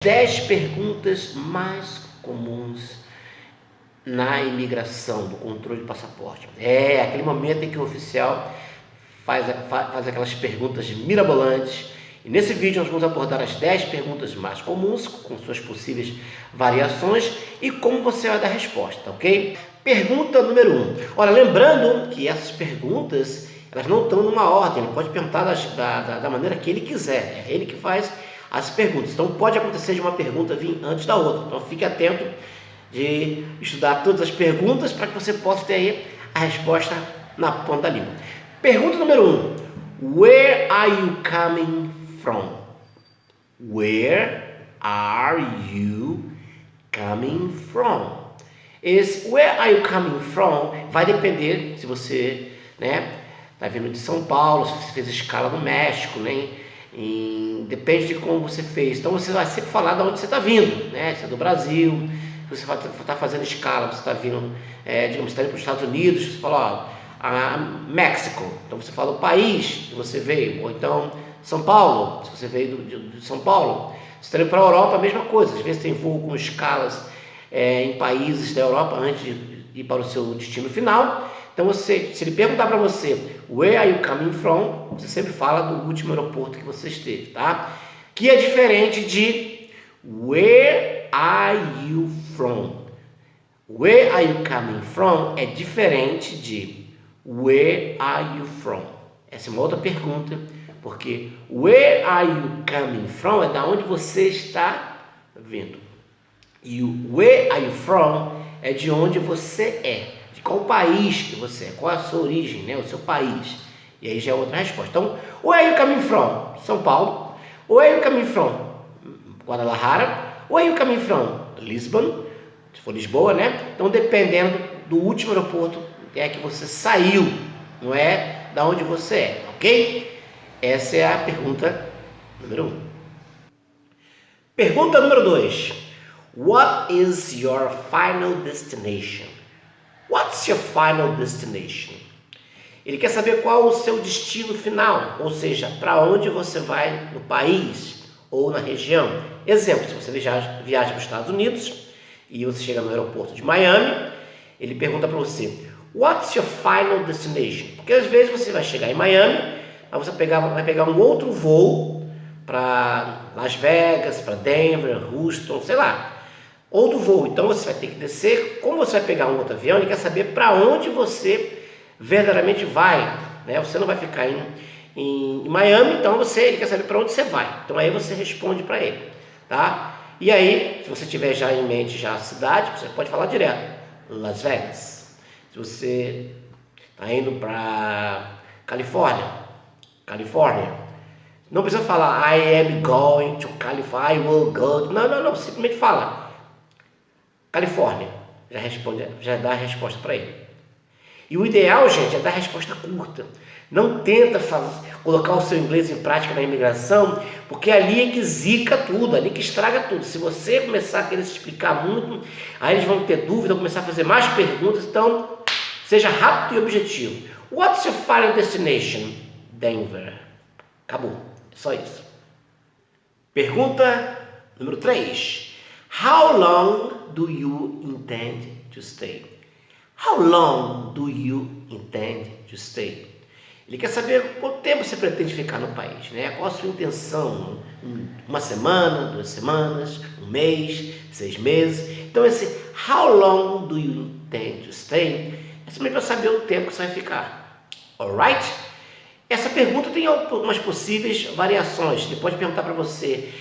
10 perguntas mais comuns na imigração, do controle de passaporte. É aquele momento em que o oficial faz aquelas perguntas mirabolantes. E nesse vídeo nós vamos abordar as 10 perguntas mais comuns, com suas possíveis variações e como você vai dar a resposta, ok? Pergunta número 1. Olha, lembrando que essas perguntas, elas não estão numa ordem, ele pode perguntar da maneira que ele quiser, é ele que faz as perguntas. Então pode acontecer de uma pergunta vir antes da outra. Então fique atento de estudar todas as perguntas para que você possa ter aí a resposta na ponta da língua. Pergunta número 1. Where are you coming from? Where are you coming from? Esse where are you coming from vai depender se você, está vindo de São Paulo, se você fez escala no México, depende de como você fez. Então você vai sempre falar de onde você está vindo, Se é do Brasil, você vai estar fazendo escala, você está vindo, digamos, está indo para os Estados Unidos, você fala, México, então você fala o país que você veio, ou então São Paulo, se você veio de São Paulo. Você está indo para a Europa, a mesma coisa, às vezes tem voo com escalas em países da Europa antes de ir para o seu destino final. Então se ele perguntar para você, where are you coming from? Você sempre fala do último aeroporto que você esteve, tá? Que é diferente de where are you from? Where are you coming from é diferente de where are you from? Essa é uma outra pergunta, porque where are you coming from é da onde você está vindo. E o where are you from é de onde você é, de qual país que você é, qual é a sua origem, o seu país. E aí já é outra resposta. Então, where are you coming from? São Paulo. Where are you coming from? Guadalajara. Where are you coming from? Lisbon. Se for Lisboa, Então, dependendo do último aeroporto que você saiu, não é da onde você é, ok? Essa é a pergunta número 1. Pergunta número 2. What is your final destination? What's your final destination? Ele quer saber qual o seu destino final, ou seja, para onde você vai no país ou na região. Exemplo, se você viaja para os Estados Unidos e você chega no aeroporto de Miami, ele pergunta para você, what's your final destination? Porque às vezes você vai chegar em Miami, mas você vai pegar um outro voo para Las Vegas, para Denver, Houston, sei lá. Outro voo, então você vai ter que descer. Como você vai pegar um outro avião, ele quer saber para onde você verdadeiramente vai, Você não vai ficar em Miami, então ele quer saber para onde você vai. Então aí você responde para ele, tá? E aí, se você tiver já em mente já a cidade, você pode falar direto, Las Vegas. Se você está indo para Califórnia, não precisa falar I am going to California, I will go. Não, simplesmente fala Califórnia, já dá a resposta para ele. E o ideal, gente, é dar a resposta curta. Não tenta colocar o seu inglês em prática na imigração, porque ali é que zica tudo, ali que estraga tudo. Se você começar a querer se explicar muito, aí eles vão ter dúvida, vão começar a fazer mais perguntas. Então, seja rápido e objetivo. What's your final destination? Denver. Acabou, é só isso. Pergunta número 3. How long do you intend to stay? How long do you intend to stay? Ele quer saber quanto tempo você pretende ficar no país, Qual a sua intenção? Uma semana, 2 semanas, 1 mês, 6 meses. Então esse how long do you intend to stay é simplesmente para saber o tempo que você vai ficar. Alright? Essa pergunta tem algumas possíveis variações. Ele pode perguntar para você,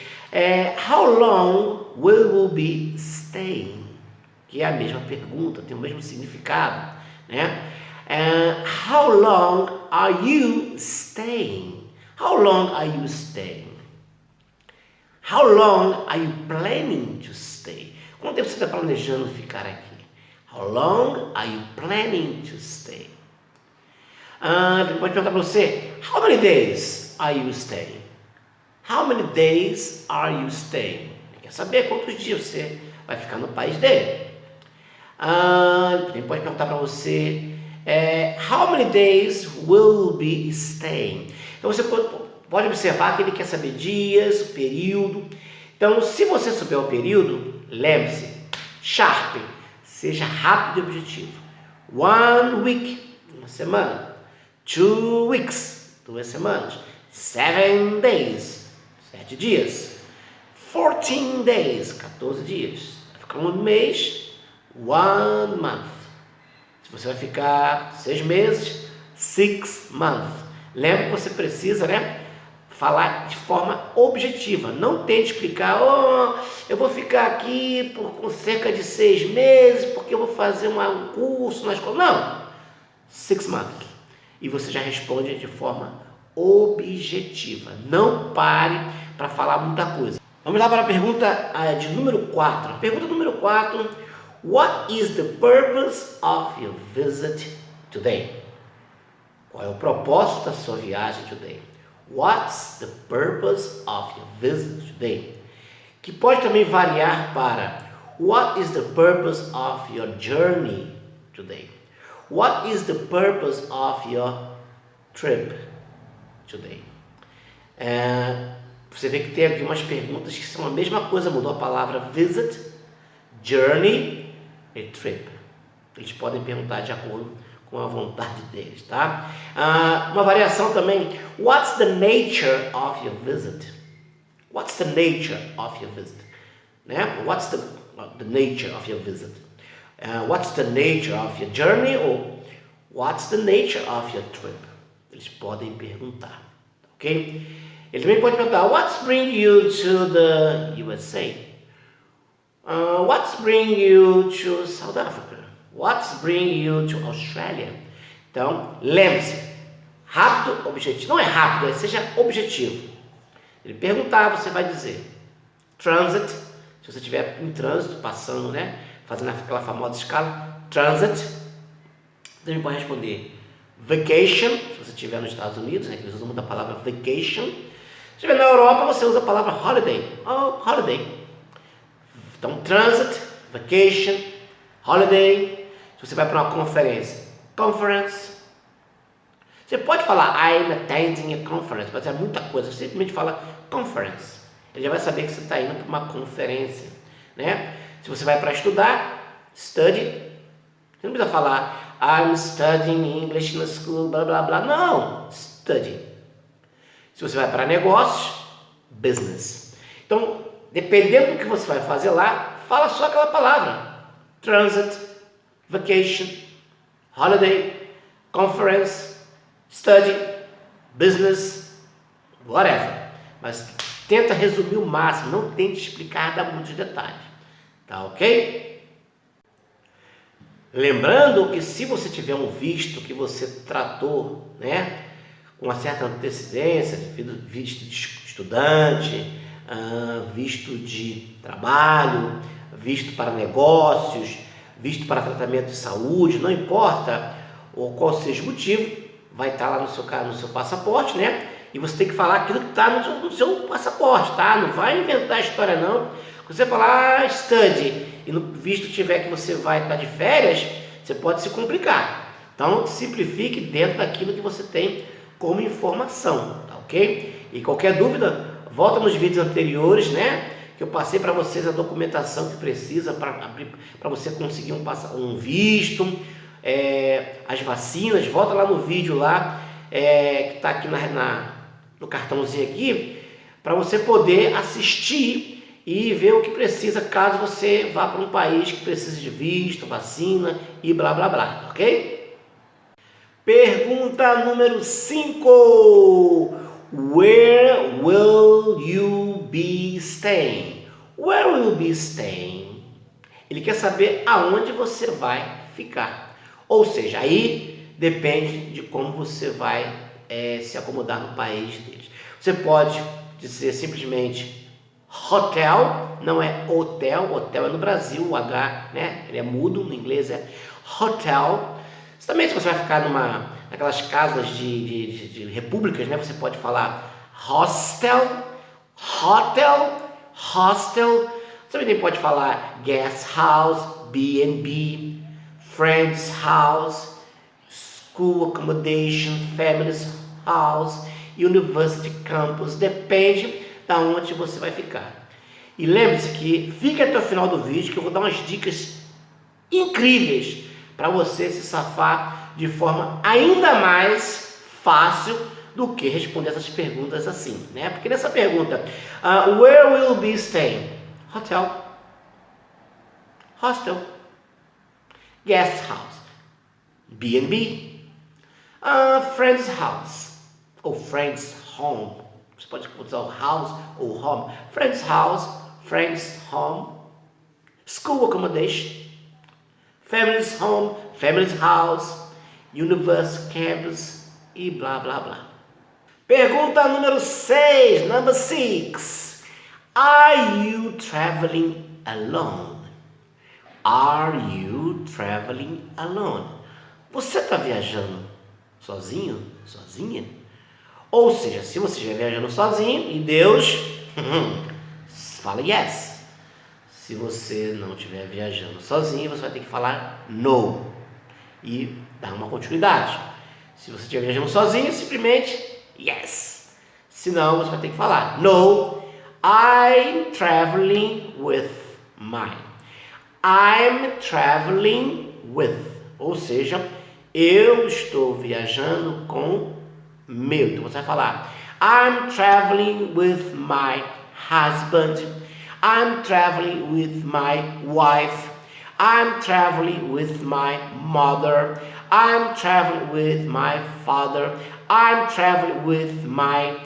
how long will you be staying? Que é a mesma pergunta, tem o mesmo significado, how long are you staying? How long are you staying? How long are you planning to stay? Quanto tempo você está planejando ficar aqui? How long are you planning to stay? Ele pode perguntar para você, how many days are you staying? How many days are you staying? Ele quer saber quantos dias você vai ficar no país dele. Ele pode perguntar para você, how many days will be staying? Então você pode observar que ele quer saber dias, período. Então, se você souber o período, lembre-se, sharp, seja rápido e objetivo. 1 week, uma semana. 2 weeks, 2 semanas. 7 days, 7 dias. 14 days, 14 dias. Vai ficar um mês, 1 month. Se você vai ficar 6 meses, 6 months. Lembra que você precisa, falar de forma objetiva. Não tente explicar, eu vou ficar aqui por cerca de 6 meses, porque eu vou fazer um curso na escola. Não, 6 months. E você já responde de forma objetiva. Não pare para falar muita coisa. Vamos lá para a pergunta de número 4. Pergunta número 4. What is the purpose of your visit today? Qual é o propósito da sua viagem today? What's the purpose of your visit today? Que pode também variar para What is the purpose of your journey today? What is the purpose of your trip today? Você vê que tem aqui umas perguntas que são a mesma coisa, mudou a palavra visit, journey e trip. Eles podem perguntar de acordo com a vontade deles, tá? Uma variação também. What's the nature of your visit? What's the nature of your visit? Né? What's the nature of your visit? What's the nature of your journey? Ou what's the nature of your trip? Eles podem perguntar, ok? Ele também pode perguntar, what's bring you to the USA? What's bring you to South Africa? What's bring you to Australia? Então, lembre-se, rápido, objetivo. Não é rápido, seja objetivo. Ele perguntar, você vai dizer transit, se você estiver em trânsito, passando, fazendo aquela famosa escala, transit. Também pode responder vacation, se você estiver nos Estados Unidos, que eles usam muito a palavra vacation. Se estiver na Europa, você usa a palavra holiday. Holiday. Então, transit, vacation, holiday. Se você vai para uma conferência, conference. Você pode falar I'm attending a conference, mas é muita coisa. Você simplesmente fala conference. Ele já vai saber que você está indo para uma conferência, Se você vai para estudar, study. Você não precisa falar I'm studying English na school, blá blá blá. Não, study. Se você vai para negócios, business. Então, dependendo do que você vai fazer lá, fala só aquela palavra. Transit, vacation, holiday, conference, study, business, whatever. Mas tenta resumir o máximo, não tente explicar, dar muitos detalhes. Tá ok? Lembrando que se você tiver um visto que você tratou, com uma certa antecedência, visto de estudante, visto de trabalho, visto para negócios, visto para tratamento de saúde, não importa qual seja o motivo, vai estar lá no seu passaporte, E você tem que falar aquilo que está no seu passaporte, tá? Não vai inventar a história não. Se você falar study e no visto tiver que você vai estar de férias, você pode se complicar. Então simplifique dentro daquilo que você tem como informação, tá ok? E qualquer dúvida, volta nos vídeos anteriores, que eu passei para vocês a documentação que precisa para você conseguir um visto, as vacinas. Volta lá no vídeo lá, que está aqui no cartãozinho aqui, para você poder assistir e ver o que precisa caso você vá para um país que precise de visto, vacina e blá blá blá, ok? Pergunta número 5. Where will you be staying? Where will you be staying? Ele quer saber aonde você vai ficar. Ou seja, aí depende de como você vai se acomodar no país deles. Você pode dizer simplesmente hotel, não é hotel. Hotel é no Brasil, o H, ele é mudo, no inglês é hotel. Também se você vai ficar naquelas casas de repúblicas, você pode falar hostel, hotel, hostel. Você também pode falar guest house, B&B, friend's house, school accommodation, family's house, university campus. Depende da onde você vai ficar. E lembre-se que fique até o final do vídeo que eu vou dar umas dicas incríveis para você se safar de forma ainda mais fácil do que responder essas perguntas assim, né? Porque nessa pergunta, where will be staying? Hotel, hostel, guest house, B&B, friend's house ou friend's home. Você pode usar o house ou home. Friend's house, friend's home, school accommodation, family's home, family's house, university campus e blá blá blá. Pergunta número 6, number 6. Are you traveling alone? Are you traveling alone? Você está viajando sozinho? Sozinha? Ou seja, se você estiver viajando sozinho e Deus, fala yes. Se você não estiver viajando sozinho, você vai ter que falar no e dar uma continuidade. Se você estiver viajando sozinho, simplesmente yes. Se não, você vai ter que falar no, I'm traveling with my. I'm traveling with. Ou seja, eu estou viajando com meu. Então você vai falar I'm traveling with my husband. I'm traveling with my wife. I'm traveling with my mother. I'm traveling with my father. I'm traveling with my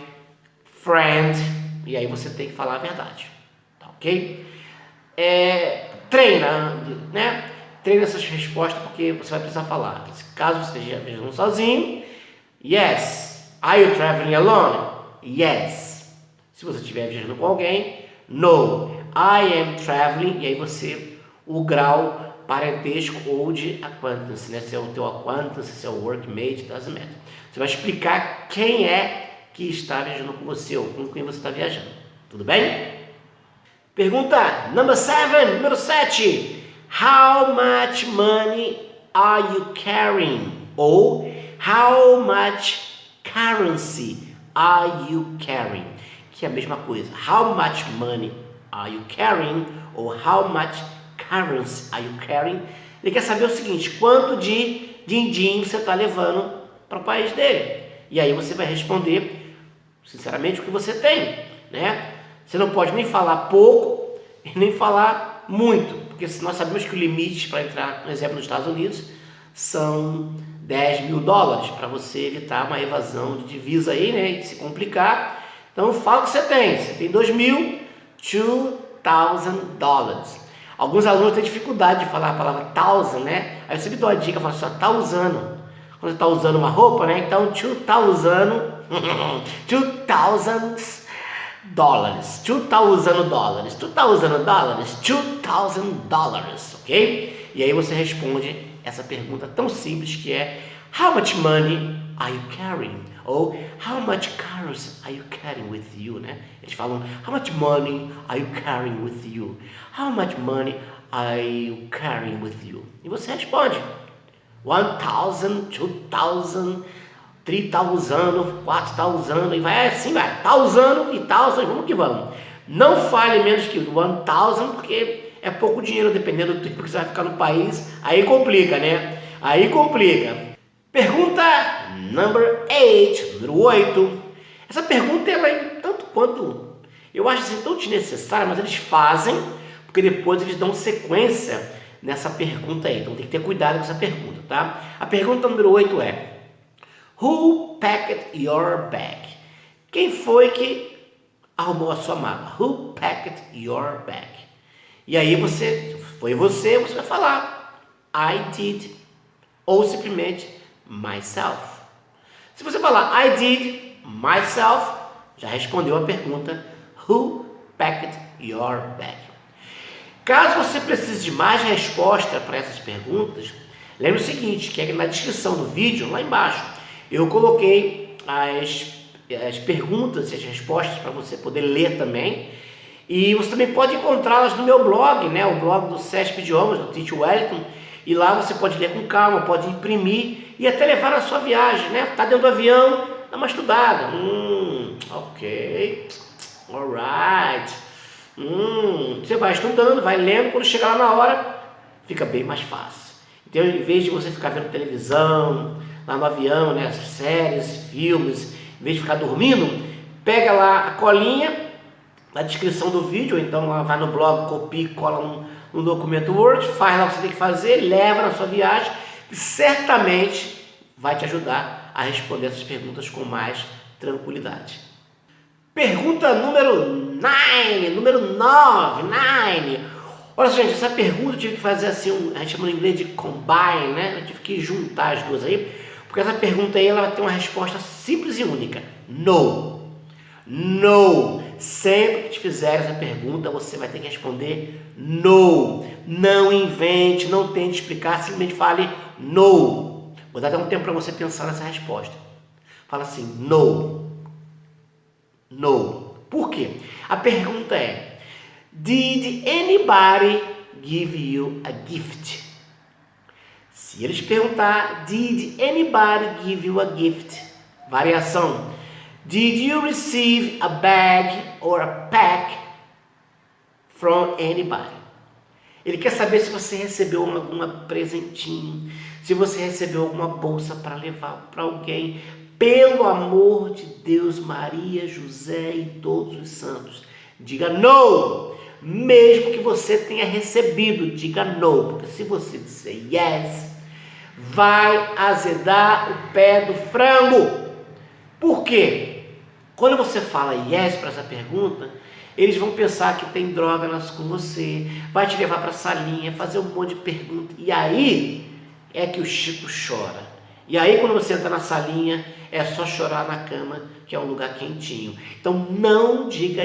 friend. E aí você tem que falar a verdade, tá ok? Treina, né? Treina essas respostas porque você vai precisar falar. Caso você esteja viajando sozinho, yes. Are you traveling alone? Yes. Se você estiver viajando com alguém, no. I am traveling. E aí você, o grau parentesco ou de acquaintance, né? Se é o teu acquaintance, se é o workmate, doesn't matter. Você vai explicar quem é que está viajando com você ou com quem você está viajando. Tudo bem? Pergunta number 7, número 7. How much money are you carrying? Ou how much currency are you carrying? Que é a mesma coisa. How much money are you carrying? Ou how much currency are you carrying? Ele quer saber o seguinte: quanto de din-din você está levando para o país dele? E aí você vai responder, sinceramente, o que você tem, né? Você não pode nem falar pouco e nem falar muito, porque nós sabemos que o limite para entrar, por exemplo, nos Estados Unidos são $10.000 para você evitar uma evasão de divisa aí, né? E se complicar. Então fala o que você tem. Você tem $2,000. Alguns alunos têm dificuldade de falar a palavra thousand, né? Aí eu sempre dou a dica, falo só tá usando. Quando você está usando uma roupa, né? Então $2,000, ok? E aí você responde essa pergunta tão simples que é how much money are you carrying? Ou how much cars are you carrying with you, né? Eles falam how much money are you carrying with you? How much money are you carrying with you? E você responde 1,000, 2,000, 3,000, 4,000 e vai assim, vai. 1,000 e 1,000, vamos que vamos. Não fale menos que 1,000 porque é pouco dinheiro dependendo do tempo que você vai ficar no país. Aí complica, né? Aí complica. Pergunta number 8, número 8. Essa pergunta ela é tanto quanto, eu acho assim tão desnecessária, mas eles fazem porque depois eles dão sequência nessa pergunta aí. Então tem que ter cuidado com essa pergunta, tá? A pergunta número 8 é Who packed your bag? Quem foi que arrumou a sua mala? Who packed your bag? E aí você vai falar I did ou simplesmente myself. Se você falar I did myself, já respondeu a pergunta Who packed your bag? Caso você precise de mais resposta para essas perguntas, lembre o seguinte, que é na descrição do vídeo, lá embaixo, eu coloquei as perguntas e as respostas para você poder ler também. E você também pode encontrá-las no meu blog, né? O blog do CESP Idiomas, do Teach Wellington. E lá você pode ler com calma, pode imprimir e até levar na sua viagem, né? Tá dentro do avião, dá uma estudada. Ok, alright. Você vai estudando, vai lendo, quando chegar lá na hora, fica bem mais fácil. Então, em vez de você ficar vendo televisão, lá no avião, né, séries, filmes, em vez de ficar dormindo, pega lá a colinha, na descrição do vídeo, ou então lá vai no blog, copia e cola no documento Word, faz lá o que você tem que fazer, leva na sua viagem, e certamente vai te ajudar a responder essas perguntas com mais tranquilidade. Pergunta número 9, número 9. Olha só, gente, essa pergunta eu tive que fazer assim, a gente chama no inglês de combine, né? Eu tive que juntar as duas aí, porque essa pergunta aí ela vai ter uma resposta simples e única: no. No. Sempre que te fizer essa pergunta, você vai ter que responder no. Não invente, não tente explicar, simplesmente fale no. Vou dar até um tempo para você pensar nessa resposta. Fala assim, no. No. Por quê? A pergunta é: Did anybody give you a gift? Se eles perguntar, Did anybody give you a gift? Variação: Did you receive a bag or a pack from anybody? Ele quer saber se você recebeu algum presentinho, se você recebeu alguma bolsa para levar para alguém. Pelo amor de Deus, Maria, José e todos os santos, diga no. Mesmo que você tenha recebido, diga no. Porque se você disser yes, vai azedar o pé do frango. Por quê? Quando você fala yes para essa pergunta, eles vão pensar que tem droga com você, vai te levar para a salinha, fazer um monte de perguntas. E aí é que o Chico chora. E aí quando você entra na salinha, é só chorar na cama, que é um lugar quentinho. Então não diga,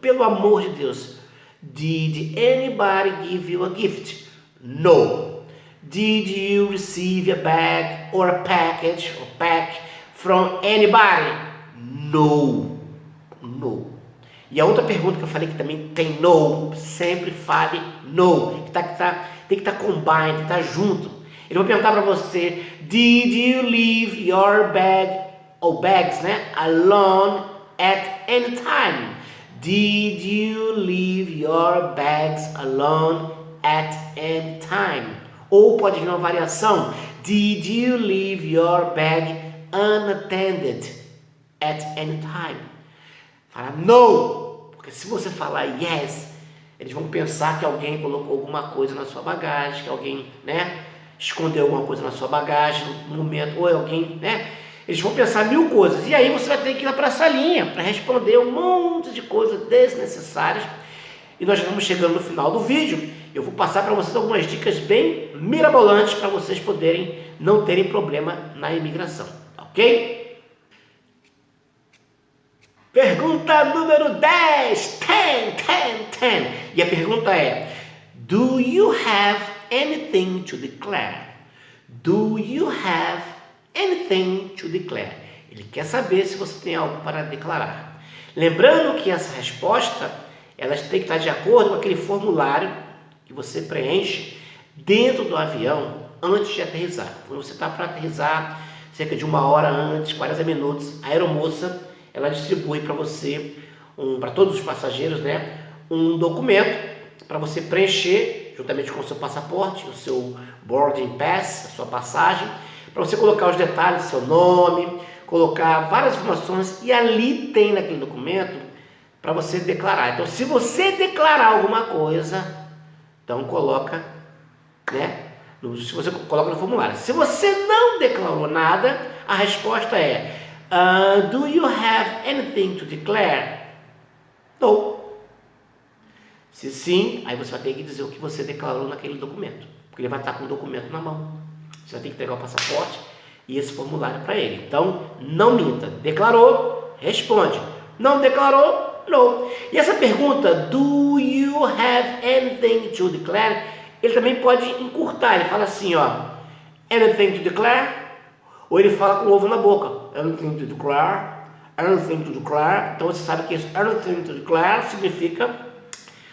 pelo amor de Deus, Did anybody give you a gift? No. Did you receive a bag or a package or pack from anybody? No. No. E a outra pergunta que eu falei que também tem no, sempre fale no, tem que estar combined, tem que estar junto. Ele vai perguntar para você, Did you leave your bag ou bags, né, alone at any time? Did you leave your bags alone at any time? Ou pode vir uma variação, Did you leave your bag unattended at any time? Fala no, porque se você falar yes, eles vão pensar que alguém colocou alguma coisa na sua bagagem, que alguém, né, escondeu alguma coisa na sua bagagem no momento, ou alguém, né, eles vão pensar mil coisas, e aí você vai ter que ir lá para a salinha para responder um monte de coisas desnecessárias. E nós já estamos chegando no final do vídeo. Eu vou passar para vocês algumas dicas bem mirabolantes para vocês poderem não terem problema na imigração, ok? Pergunta número 10. E a pergunta é: Do you have anything to declare? Do you have anything to declare? Ele quer saber se você tem algo para declarar. Lembrando que essa resposta, elas têm que estar de acordo com aquele formulário que você preenche dentro do avião antes de aterrissar. Quando você está para aterrissar, cerca de 1 hora antes, 40 minutos, a aeromoça ela distribui para você, para todos os passageiros, né, um documento para você preencher juntamente com o seu passaporte, o seu boarding pass, a sua passagem, para você colocar os detalhes, seu nome, colocar várias informações, e ali tem naquele documento para você declarar. Então, se você declarar alguma coisa, então coloca, né, se você coloca no formulário. Se você não declarou nada, a resposta é Do you have anything to declare? No. Se sim, aí você vai ter que dizer o que você declarou naquele documento, porque ele vai estar com o documento na mão. Você vai ter que entregar o passaporte e esse formulário para ele. Então, não minta. Declarou, responde. Não declarou, não. E essa pergunta, do you have anything to declare? Ele também pode encurtar. Ele fala assim, ó, anything to declare? Ou ele fala com o ovo na boca, anything to declare, anything to declare. Então você sabe que esse anything to declare significa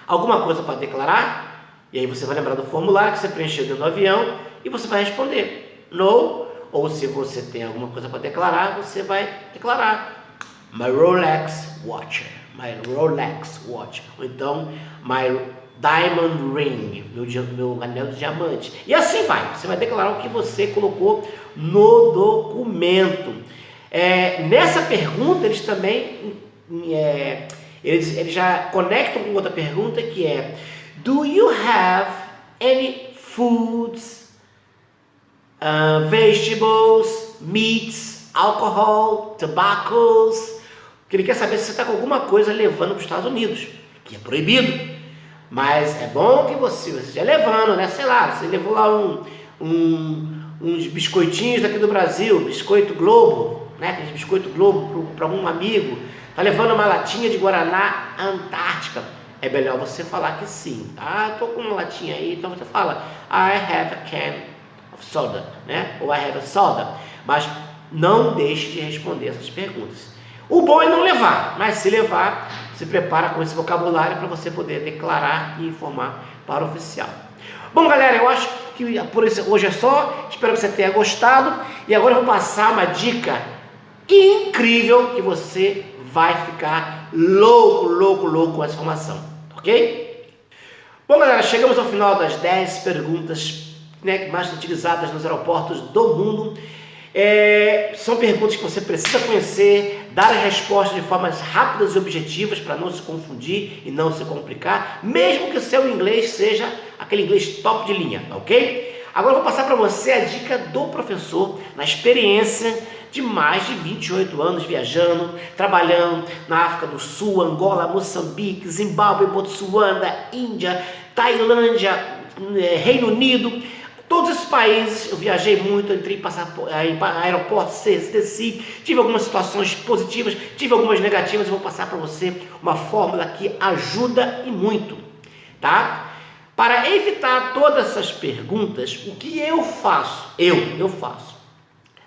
alguma coisa para declarar. E aí você vai lembrar do formulário que você preencheu dentro do avião e você vai responder no. Ou se você tem alguma coisa para declarar, você vai declarar My Rolex Watch. my Rolex watch, ou então my diamond ring, meu anel de diamante. E assim vai, você vai declarar o que você colocou no documento. Nessa pergunta, eles também eles já conectam com outra pergunta que é: do you have any foods, vegetables, meats, alcohol, tobaccos? Porque ele quer saber se você está com alguma coisa levando para os Estados Unidos, que é proibido. Mas é bom que você esteja levando, né? Sei lá, você levou lá uns biscoitinhos daqui do Brasil, biscoito Globo, né? Aqueles biscoito Globo para algum amigo. Tá levando uma latinha de Guaraná Antártica. É melhor você falar que sim. Tô com uma latinha aí, então você fala I have a can of soda, né? Ou I have a soda. Mas não deixe de responder essas perguntas. O bom é não levar, mas se levar, se prepara com esse vocabulário para você poder declarar e informar para o oficial. Bom, galera, eu acho que por isso hoje é só. Espero que você tenha gostado. E agora eu vou passar uma dica incrível que você vai ficar louco com essa informação, ok? Bom, galera, chegamos ao final das 10 perguntas, né, mais utilizadas nos aeroportos do mundo. São perguntas que você precisa conhecer, dar as respostas de formas rápidas e objetivas para não se confundir e não se complicar, mesmo que o seu inglês seja aquele inglês top de linha, ok? Agora eu vou passar para você a dica do professor na experiência de mais de 28 anos viajando, trabalhando na África do Sul, Angola, Moçambique, Zimbábue, Botsuana, Índia, Tailândia, Reino Unido. Todos esses países eu viajei muito, entrei em aeroportos, desci, tive algumas situações positivas, tive algumas negativas. Eu vou passar para você uma fórmula que ajuda e muito, tá? Para evitar todas essas perguntas, o que eu faço? Eu faço.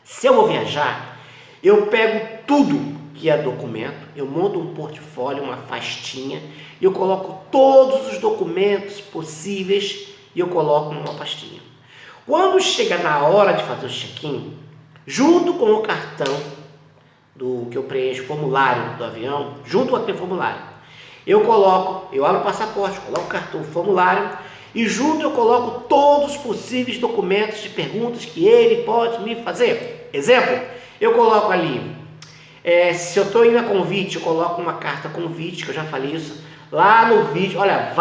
Se eu vou viajar, eu pego tudo que é documento, eu monto um portfólio, uma pastinha, e eu coloco todos os documentos possíveis e eu coloco numa pastinha. Quando chega na hora de fazer o check-in, junto com o cartão que eu preencho, o formulário do avião, junto com aquele formulário, eu abro o passaporte, coloco o cartão, o formulário, e junto eu coloco todos os possíveis documentos de perguntas que ele pode me fazer. Exemplo, eu coloco ali, se eu estou indo a convite, eu coloco uma carta convite, que eu já falei isso, lá no vídeo. Olha,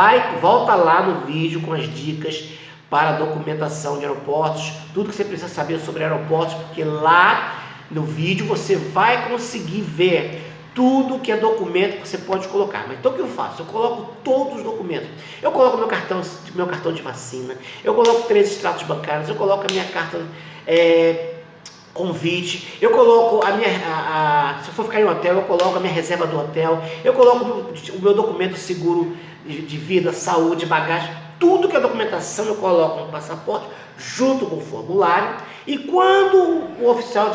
volta lá no vídeo com as dicas para documentação de aeroportos, tudo que você precisa saber sobre aeroportos, porque lá no vídeo você vai conseguir ver tudo que é documento que você pode colocar. Mas então o que eu faço? Eu coloco todos os documentos. Eu coloco meu cartão de vacina, eu coloco 3 extratos bancários, eu coloco a minha carta convite, eu coloco se eu for ficar em um hotel, eu coloco a minha reserva do hotel, eu coloco o meu documento seguro de vida, saúde, bagagem, tudo que é documentação eu coloco no passaporte, junto com o formulário. E quando o oficial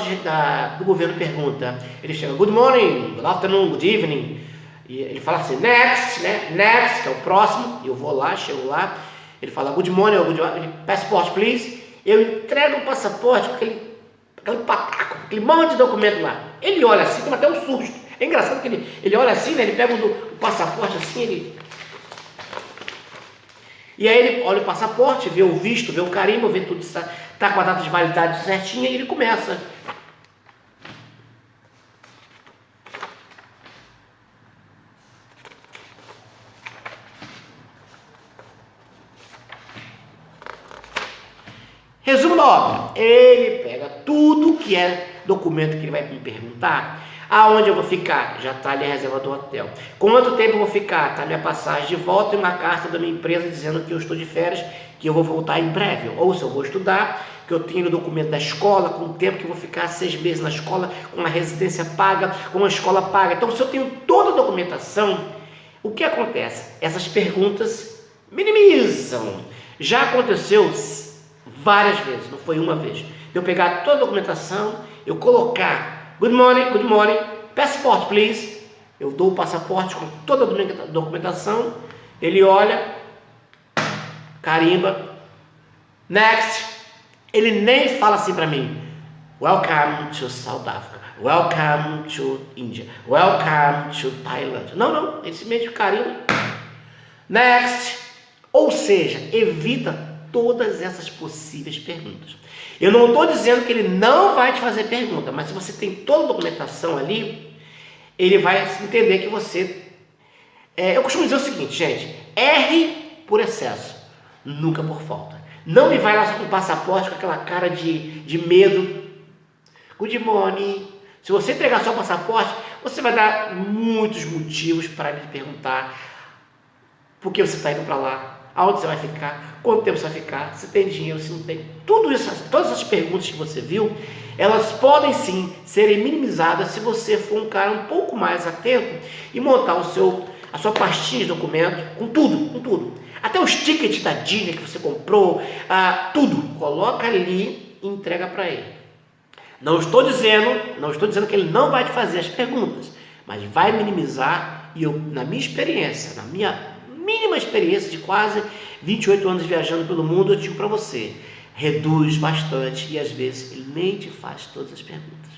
do governo pergunta, ele chega, good morning, good afternoon, good evening, e ele fala assim, next, né? Next, que é o próximo, e eu vou lá, chego lá, ele fala, good morning, passport please, eu entrego o passaporte com aquele pataco, aquele monte de documento lá. Ele olha assim, toma até um susto. É engraçado que ele olha assim, né? Ele pega o passaporte assim, e aí ele olha o passaporte, vê o visto, vê o carimbo, vê tudo, tá com a data de validade certinha, e ele começa. Resumo da obra, ele pega tudo que é documento que ele vai me perguntar. Aonde eu vou ficar? Já está ali a reserva do hotel. Quanto tempo eu vou ficar? Está minha passagem de volta e uma carta da minha empresa dizendo que eu estou de férias, que eu vou voltar em breve. Ou se eu vou estudar, que eu tenho o documento da escola, com o tempo que eu vou ficar 6 meses na escola, com uma residência paga, com uma escola paga. Então, se eu tenho toda a documentação, o que acontece? Essas perguntas minimizam. Já aconteceu várias vezes, não foi uma vez. Eu pegar toda a documentação, eu colocar good morning, passport please. Eu dou o passaporte com toda a documentação, ele olha, carimba, next. Ele nem fala assim para mim, Welcome to South Africa. Welcome to India. Welcome to Thailand. Não, esse mesmo carinho. Next. Ou seja, evita todas essas possíveis perguntas. Eu não estou dizendo que ele não vai te fazer pergunta, mas se você tem toda a documentação ali, ele vai entender que você... eu costumo dizer o seguinte, gente, erre por excesso, nunca por falta. Não me vai lá só com o passaporte, com aquela cara de medo. Good morning. Se você entregar só o passaporte, você vai dar muitos motivos para ele perguntar por que você está indo para lá, aonde você vai ficar, quanto tempo você vai ficar, se tem dinheiro, se não tem. Tudo isso, todas essas perguntas que você viu, elas podem sim serem minimizadas se você for um cara um pouco mais atento e montar a sua pastinha de documento com tudo. Até os tickets da Disney que você comprou, tudo. Coloca ali e entrega para ele. Não estou dizendo que ele não vai te fazer as perguntas, mas vai minimizar. E eu, na minha experiência, na minha mínima experiência de quase 28 anos viajando pelo mundo, eu digo para você, reduz bastante e às vezes ele nem te faz todas as perguntas.